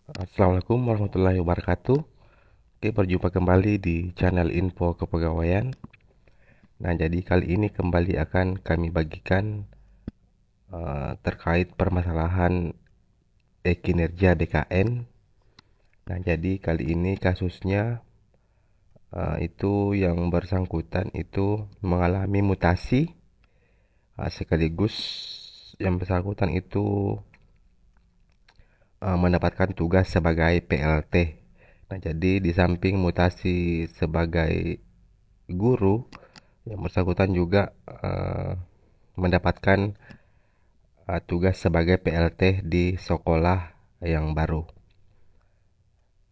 Assalamualaikum warahmatullahi wabarakatuh. Oke, berjumpa kembali di channel info kepegawaian. Nah, jadi kali ini kembali akan kami bagikan terkait permasalahan kinerja BKN. Nah, jadi kali ini kasusnya itu yang bersangkutan itu mengalami mutasi, sekaligus yang bersangkutan itu mendapatkan tugas sebagai PLT. Nah, jadi di samping mutasi sebagai guru, yang bersangkutan juga mendapatkan tugas sebagai PLT di sekolah yang baru.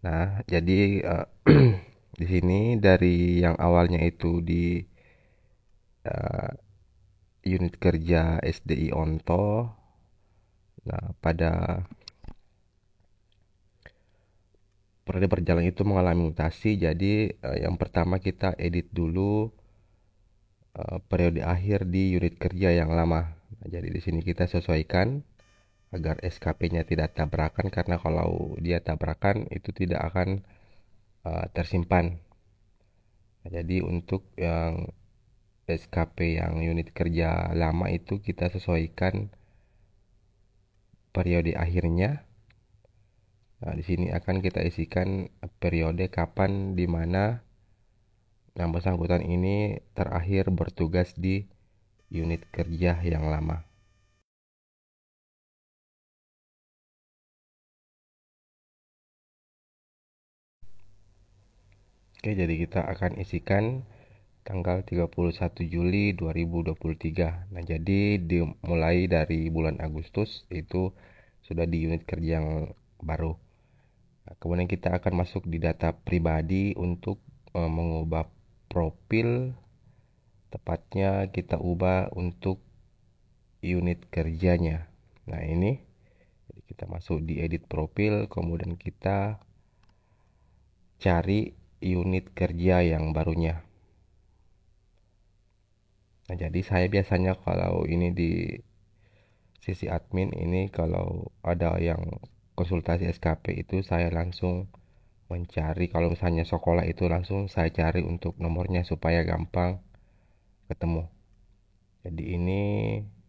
Nah, jadi di sini dari yang awalnya itu di uh, unit kerja SDI Onto. Nah, pada periode berjalan itu mengalami mutasi. Jadi yang pertama kita edit dulu periode akhir di unit kerja yang lama. Nah, jadi di sini kita sesuaikan agar SKP-nya tidak tabrakan, karena kalau dia tabrakan itu tidak akan tersimpan. Nah, jadi untuk yang SKP yang unit kerja lama itu kita sesuaikan periode akhirnya. Nah, di sini akan kita isikan periode kapan di mana yang bersangkutan ini terakhir bertugas di unit kerja yang lama. Oke, jadi kita akan isikan tanggal 31 Juli 2023. Nah, jadi dimulai dari bulan Agustus itu sudah di unit kerja yang baru. Nah, kemudian kita akan masuk di data pribadi untuk mengubah profil. Tepatnya kita ubah untuk unit kerjanya. Nah, ini jadi kita masuk di edit profil, kemudian kita cari unit kerja yang barunya. Nah, jadi saya biasanya kalau ini di sisi admin ini, kalau ada yang konsultasi SKP itu saya langsung mencari, kalau misalnya sekolah itu langsung saya cari untuk nomornya supaya gampang ketemu. Jadi ini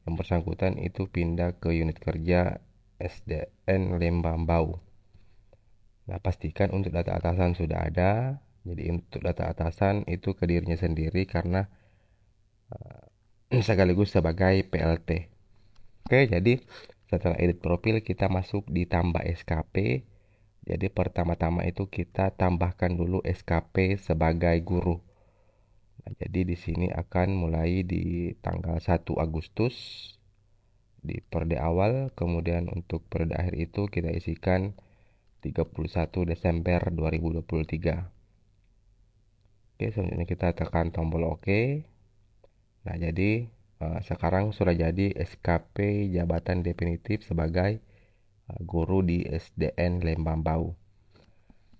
yang bersangkutan itu pindah ke unit kerja SDN Lembang Bau. Nah, pastikan untuk data atasan sudah ada. Jadi untuk data atasan itu ke dirinya sendiri, karena sekaligus sebagai PLT. Oke, jadi setelah edit profil kita masuk di tambah SKP. Jadi pertama-tama itu kita tambahkan dulu SKP sebagai guru. Nah, jadi di sini akan mulai di tanggal 1 Agustus di periode awal, kemudian untuk periode akhir itu kita isikan 31 Desember 2023. Oke, selanjutnya kita tekan tombol OK. Nah, jadi sekarang sudah jadi SKP jabatan definitif sebagai guru di SDN Lembang Bau.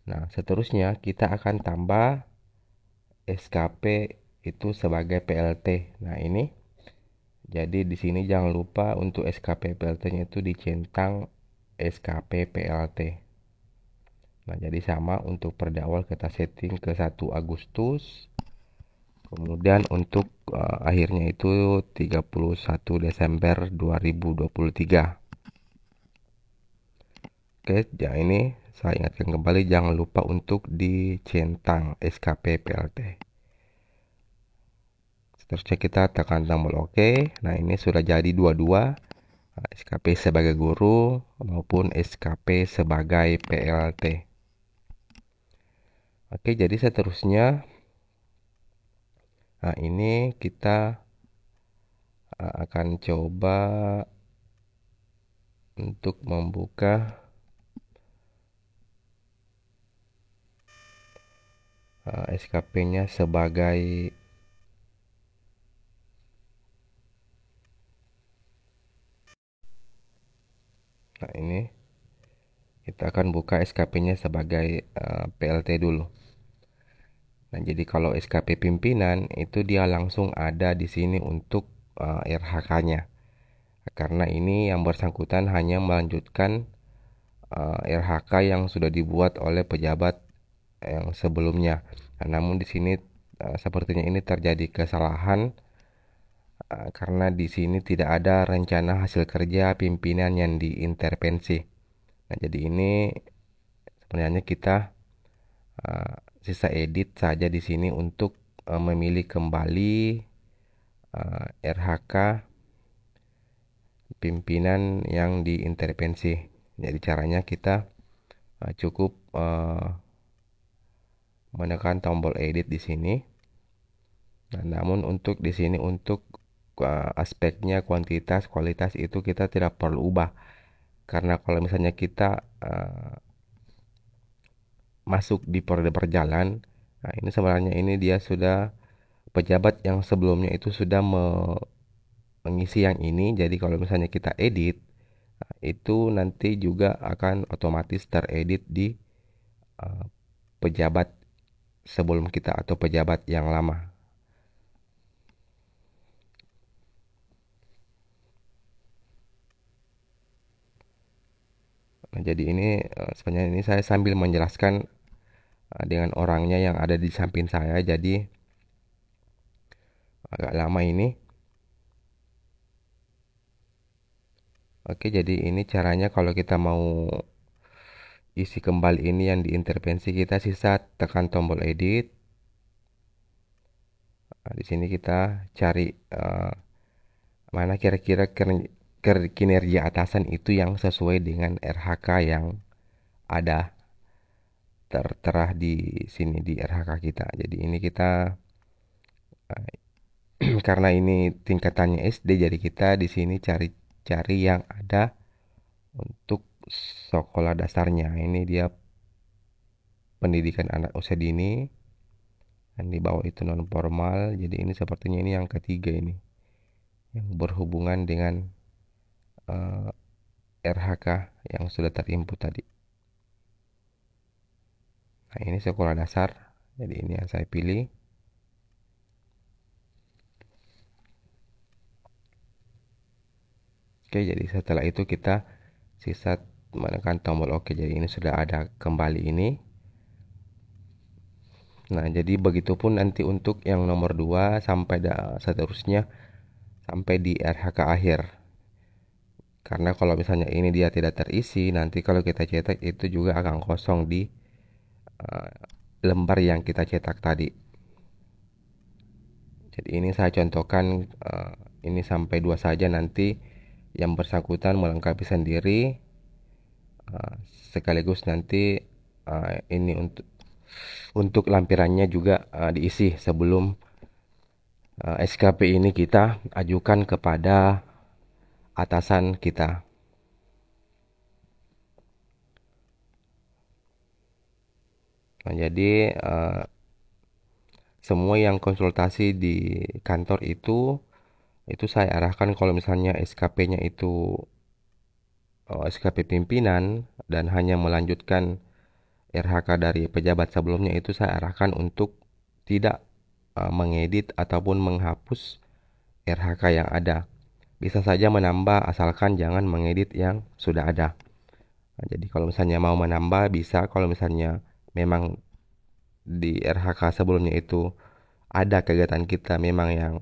Nah, seterusnya kita akan tambah SKP itu sebagai PLT. Nah, ini jadi di sini jangan lupa untuk SKP PLT-nya itu dicentang SKP PLT. Nah, jadi sama untuk periode awal kita setting ke 1 Agustus. Kemudian untuk akhirnya itu 31 Desember 2023. Oke, ya ini saya ingatkan kembali, jangan lupa untuk dicentang SKP PLT. Seterusnya kita tekan tombol OK. Nah, ini sudah jadi dua-dua, SKP sebagai guru maupun SKP sebagai PLT. Oke, jadi seterusnya ini kita akan coba untuk membuka SKP-nya sebagai Nah, ini kita akan buka SKP-nya sebagai PLT dulu. Nah, jadi kalau SKP pimpinan itu dia langsung ada di sini untuk RHK-nya. Karena ini yang bersangkutan hanya melanjutkan RHK yang sudah dibuat oleh pejabat yang sebelumnya. Nah, namun di sini sepertinya ini terjadi kesalahan karena di sini tidak ada rencana hasil kerja pimpinan yang diintervensi. Nah, jadi ini sebenarnya kita uh, sisa edit saja di sini untuk memilih kembali RHK pimpinan yang diintervensi. Jadi caranya kita cukup menekan tombol edit di sini. Nah, namun untuk di sini untuk aspeknya kuantitas, kualitas itu kita tidak perlu ubah. Karena kalau misalnya kita masuk di periode berjalan, nah ini sebenarnya ini dia sudah pejabat yang sebelumnya itu sudah mengisi yang ini. Jadi kalau misalnya kita edit, itu nanti juga akan otomatis teredit di uh, pejabat sebelum kita atau pejabat yang lama. Nah, jadi ini sebenarnya ini saya sambil menjelaskan dengan orangnya yang ada di samping saya, jadi agak lama ini. Oke, jadi ini caranya kalau kita mau isi kembali ini yang diintervensi, kita sisa tekan tombol edit. Nah, di sini kita cari mana kira-kira kinerja atasan itu yang sesuai dengan RHK yang ada tertera di sini di RHK kita. Jadi ini kita karena ini tingkatannya SD, jadi kita di sini cari yang ada untuk sekolah dasarnya. Ini dia pendidikan anak usia dini, dan di bawah itu non formal. Jadi ini sepertinya ini yang ketiga ini yang berhubungan dengan uh, RHK yang sudah terinput tadi. Nah, ini sekolah dasar. Jadi ini yang saya pilih. Oke, jadi setelah itu kita sisa menekan tombol oke. Jadi ini sudah ada kembali ini. Nah, jadi begitupun nanti untuk yang nomor 2 sampai seterusnya sampai di RHK akhir. Karena kalau misalnya ini dia tidak terisi, nanti kalau kita cetak itu juga akan kosong di uh, lembar yang kita cetak tadi. Jadi ini saya contohkan ini sampai 2 saja, nanti yang bersangkutan melengkapi sendiri sekaligus nanti ini untuk lampirannya juga diisi sebelum SKP ini kita ajukan kepada atasan kita. Nah, jadi semua yang konsultasi di kantor itu saya arahkan kalau misalnya SKP-nya itu SKP pimpinan dan hanya melanjutkan RHK dari pejabat sebelumnya, itu saya arahkan untuk tidak mengedit ataupun menghapus RHK yang ada. Bisa saja menambah asalkan jangan mengedit yang sudah ada. Nah, jadi kalau misalnya mau menambah bisa, kalau misalnya memang di RHK sebelumnya itu ada kegiatan kita memang yang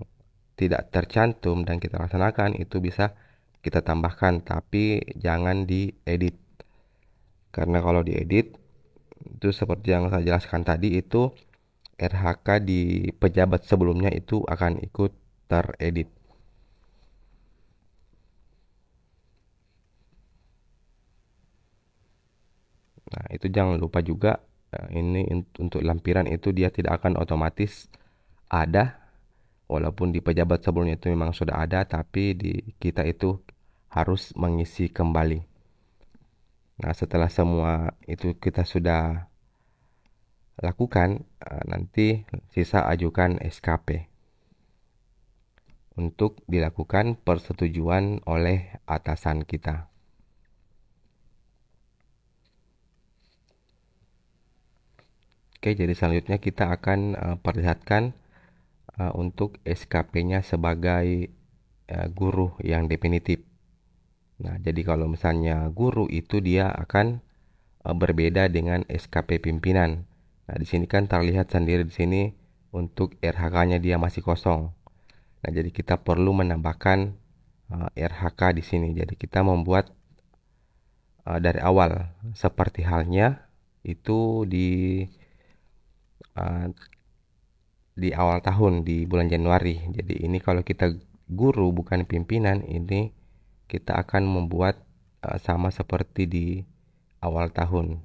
tidak tercantum dan kita laksanakan, itu bisa kita tambahkan, tapi jangan diedit. Karena kalau diedit itu seperti yang saya jelaskan tadi, itu RHK di pejabat sebelumnya itu akan ikut teredit. Nah, itu jangan lupa juga ini untuk lampiran itu dia tidak akan otomatis ada, walaupun di pejabat sebelumnya itu memang sudah ada, tapi di kita itu harus mengisi kembali. Nah, setelah semua itu kita sudah lakukan, nanti sisa ajukan SKP untuk dilakukan persetujuan oleh atasan kita. Oke, jadi selanjutnya kita akan perlihatkan untuk SKP-nya sebagai guru yang definitif. Nah, jadi kalau misalnya guru itu dia akan berbeda dengan SKP pimpinan. Nah, di sini kan terlihat sendiri di sini untuk RHK-nya dia masih kosong. Nah, jadi kita perlu menambahkan RHK di sini. Jadi kita membuat dari awal seperti halnya itu uh, di awal tahun di bulan Januari. Jadi ini kalau kita guru bukan pimpinan, ini kita akan membuat sama seperti di awal tahun.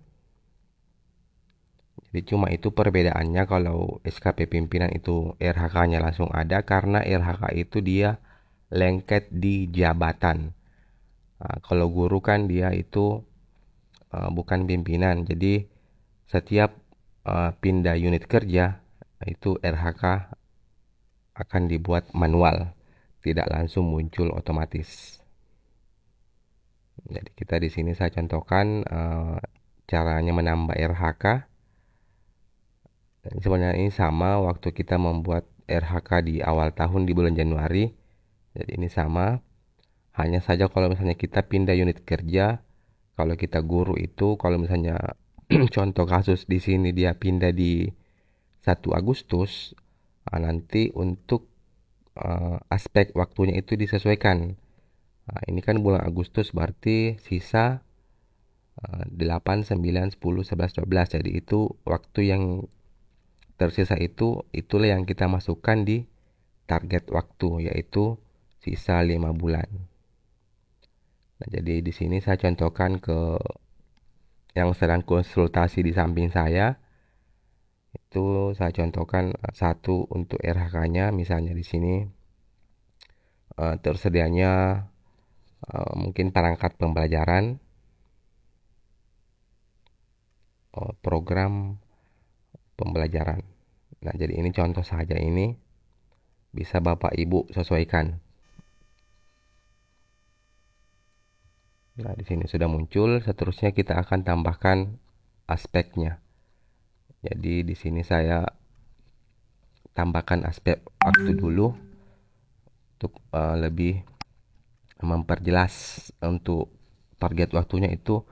Jadi cuma itu perbedaannya kalau SKP pimpinan itu RHK-nya langsung ada karena RHK itu dia lengket di jabatan. Kalau guru kan dia itu bukan pimpinan. Jadi setiap pindah unit kerja itu RHK akan dibuat manual, tidak langsung muncul otomatis. Jadi kita di sini saya contohkan caranya menambah RHK. Dan sebenarnya ini sama waktu kita membuat RHK di awal tahun di bulan Januari. Jadi ini sama, hanya saja kalau misalnya kita pindah unit kerja, kalau kita guru itu kalau misalnya contoh kasus di sini dia pindah di 1 Agustus, nanti untuk aspek waktunya itu disesuaikan. Nah, ini kan bulan Agustus berarti sisa 8, 9, 10, 11, 12. Jadi itu waktu yang tersisa itulah yang kita masukkan di target waktu, yaitu sisa 5 bulan. Nah, jadi di sini saya contohkan ke yang sedang konsultasi di samping saya. Itu saya contohkan satu untuk RHK-nya, misalnya di sini tersedianya mungkin perangkat pembelajaran, program pembelajaran. Nah, jadi ini contoh saja, ini bisa Bapak Ibu sesuaikan. Nah, di sini sudah muncul, seterusnya kita akan tambahkan aspeknya. Jadi di sini saya tambahkan aspek waktu dulu untuk lebih memperjelas untuk target waktunya itu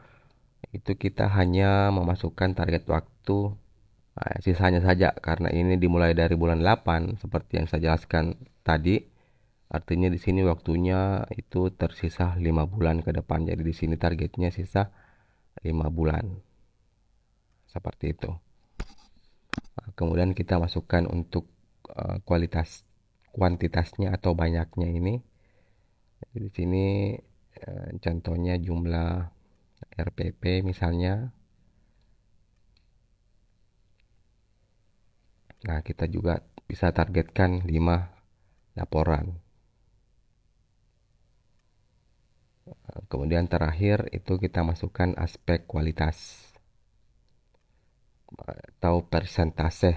kita hanya memasukkan target waktu sisanya saja karena ini dimulai dari bulan 8 seperti yang saya jelaskan tadi. Artinya di sini waktunya itu tersisa 5 bulan ke depan. Jadi di sini targetnya sisa 5 bulan. Seperti itu. Kemudian kita masukkan untuk kuantitasnya atau banyaknya ini. Jadi di sini contohnya jumlah RPP misalnya. Nah, kita juga bisa targetkan 5 laporan. Kemudian terakhir itu kita masukkan aspek kualitas atau persentase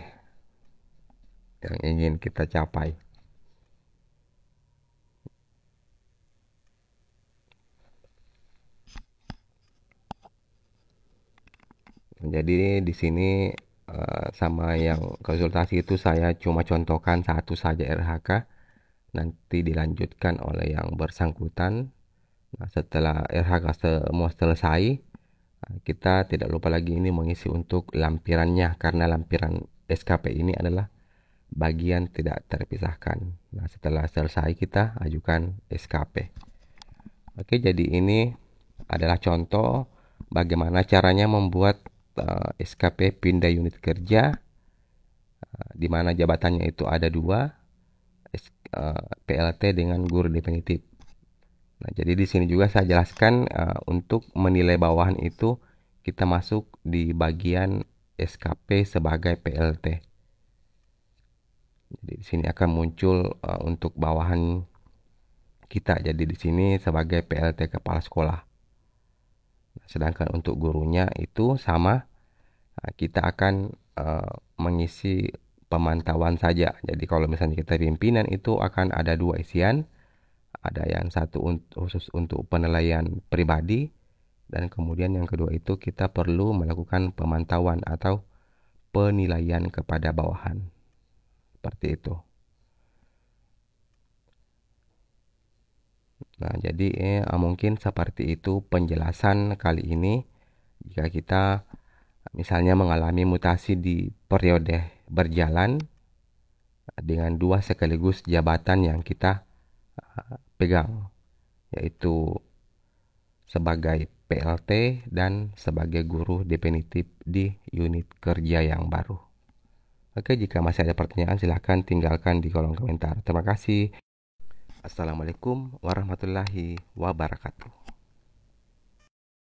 yang ingin kita capai. Jadi di sini sama yang konsultasi itu saya cuma contohkan satu saja RHK, nanti dilanjutkan oleh yang bersangkutan. Nah, setelah RHK semua selesai, kita tidak lupa lagi ini mengisi untuk lampirannya karena lampiran SKP ini adalah bagian tidak terpisahkan. Nah, setelah selesai kita ajukan SKP. Oke, jadi ini adalah contoh bagaimana caranya membuat SKP pindah unit kerja, di mana jabatannya itu ada 2, PLT dengan guru definitif. Nah, jadi di sini juga saya jelaskan untuk menilai bawahan itu kita masuk di bagian SKP sebagai PLT. Jadi di sini akan muncul untuk bawahan kita. Jadi di sini sebagai PLT kepala sekolah. Sedangkan untuk gurunya itu sama, kita akan mengisi pemantauan saja. Jadi kalau misalnya kita pimpinan itu akan ada 2 isian. Ada yang satu khusus untuk penilaian pribadi, dan kemudian yang kedua itu kita perlu melakukan pemantauan atau penilaian kepada bawahan. Seperti itu. Nah, jadi mungkin seperti itu penjelasan kali ini. Jika kita misalnya mengalami mutasi di periode berjalan dengan dua sekaligus jabatan yang kita pegang, yaitu sebagai PLT dan sebagai guru definitif di unit kerja yang baru. Oke, jika masih ada pertanyaan silahkan tinggalkan di kolom komentar. Terima kasih. Assalamualaikum warahmatullahi wabarakatuh.